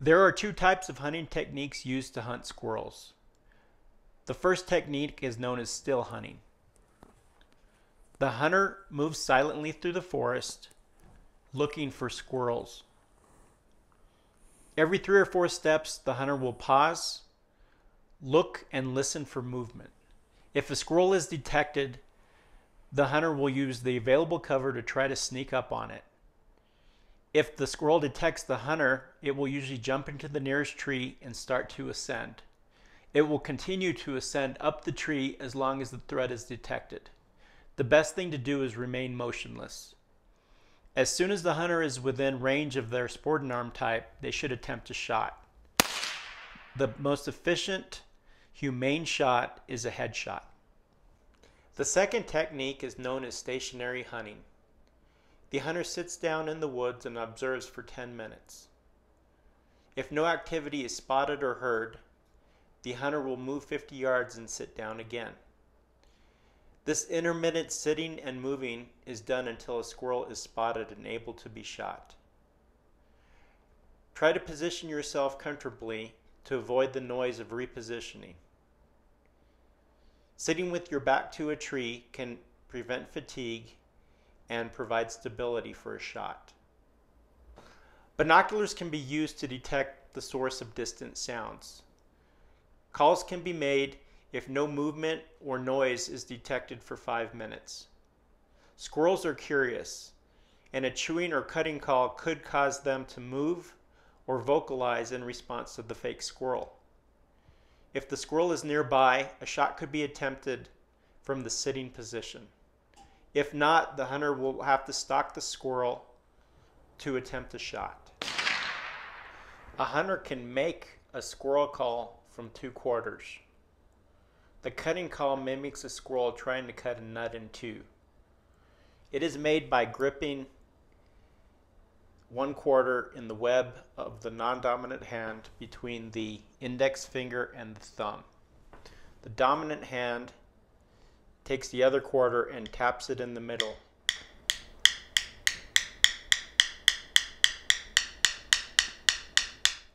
There are two types of hunting techniques used to hunt squirrels. The first technique is known as still hunting. The hunter moves silently through the forest looking for squirrels. Every 3 or 4 steps, the hunter will pause, look, and listen for movement. If a squirrel is detected, the hunter will use the available cover to try to sneak up on it. If the squirrel detects the hunter, it will usually jump into the nearest tree and start to ascend. It will continue to ascend up the tree as long as the threat is detected. The best thing to do is remain motionless. As soon as the hunter is within range of their sporting arm type, they should attempt a shot. The most efficient, humane shot is a headshot. The second technique is known as stationary hunting. The hunter sits down in the woods and observes for 10 minutes. If no activity is spotted or heard, the hunter will move 50 yards and sit down again. This intermittent sitting and moving is done until a squirrel is spotted and able to be shot. Try to position yourself comfortably to avoid the noise of repositioning. Sitting with your back to a tree can prevent fatigue and provide stability for a shot. Binoculars can be used to detect the source of distant sounds. Calls can be made if no movement or noise is detected for 5 minutes. Squirrels are curious, and a chewing or cutting call could cause them to move or vocalize in response to the fake squirrel. If the squirrel is nearby, a shot could be attempted from the sitting position. If not, the hunter will have to stalk the squirrel to attempt a shot. A hunter can make a squirrel call from 2 quarters. The cutting call mimics a squirrel trying to cut a nut in 2. It is made by gripping 1 quarter in the web of the non-dominant hand between the index finger and the thumb. The dominant hand takes the other quarter and taps it in the middle.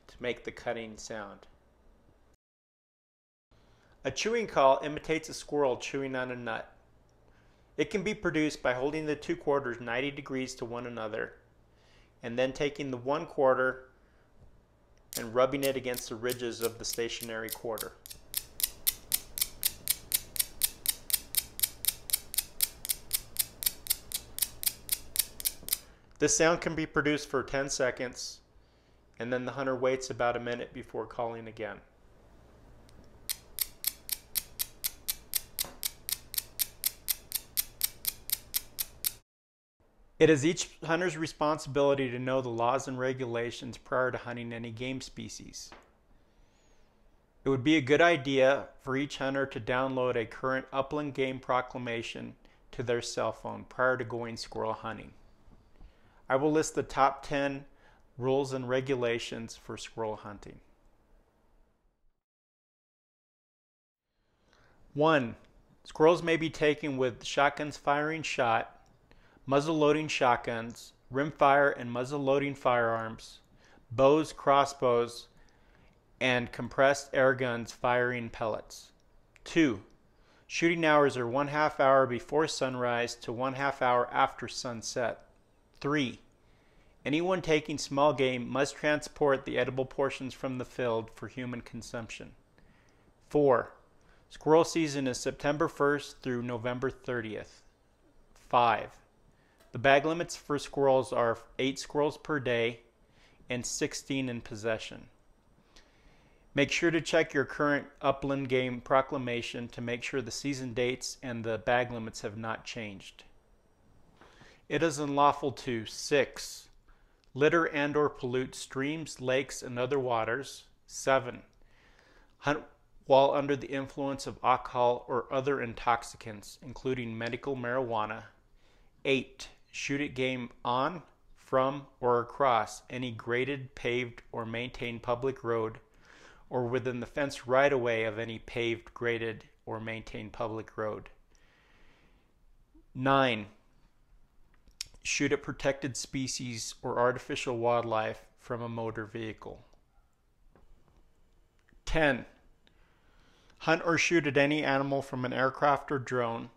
To make the cutting sound. A chewing call imitates a squirrel chewing on a nut. It can be produced by holding the 2 quarters 90 degrees to one another and then taking the 1 quarter and rubbing it against the ridges of the stationary quarter. This sound can be produced for 10 seconds, and then the hunter waits about a minute before calling again. It is each hunter's responsibility to know the laws and regulations prior to hunting any game species. It would be a good idea for each hunter to download a current upland game proclamation to their cell phone prior to going squirrel hunting. I will list the top 10 rules and regulations for squirrel hunting. 1. Squirrels may be taken with shotguns firing shot, muzzle-loading shotguns, rimfire and muzzle-loading firearms, bows, crossbows, and compressed air guns firing pellets. 2. Shooting hours are 1/2 hour before sunrise to 1/2 hour after sunset. 3. Anyone taking small game must transport the edible portions from the field for human consumption. 4. Squirrel season is September 1st through November 30th. 5. The bag limits for squirrels are 8 squirrels per day and 16 in possession. Make sure to check your current upland game proclamation to make sure the season dates and the bag limits have not changed. It is unlawful to 6. Litter and or pollute streams, lakes, and other waters. 7. Hunt while under the influence of alcohol or other intoxicants, including medical marijuana. 8. Shoot at game on, from, or across any graded, paved, or maintained public road, or within the fence right-of-way of any paved, graded, or maintained public road. 9. Shoot at protected species or artificial wildlife from a motor vehicle. 10. Hunt or shoot at any animal from an aircraft or drone,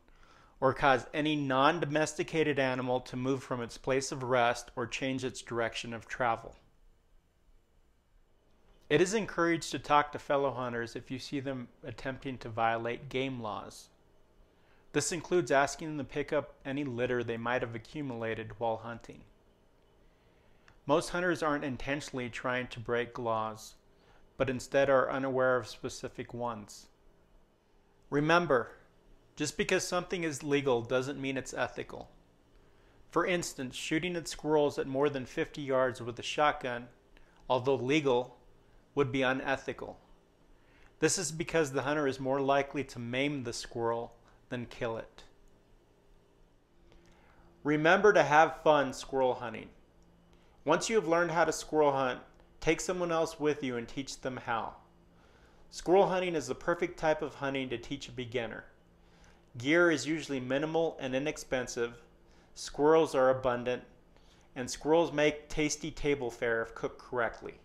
or cause any non-domesticated animal to move from its place of rest or change its direction of travel. It is encouraged to talk to fellow hunters if you see them attempting to violate game laws. This includes asking them to pick up any litter they might have accumulated while hunting. Most hunters aren't intentionally trying to break laws, but instead are unaware of specific ones. Remember, just because something is legal doesn't mean it's ethical. For instance, shooting at squirrels at more than 50 yards with a shotgun, although legal, would be unethical. This is because the hunter is more likely to maim the squirrel than kill it. Remember to have fun squirrel hunting. Once you have learned how to squirrel hunt, take someone else with you and teach them how. Squirrel hunting is the perfect type of hunting to teach a beginner. Gear is usually minimal and inexpensive, squirrels are abundant, and squirrels make tasty table fare if cooked correctly.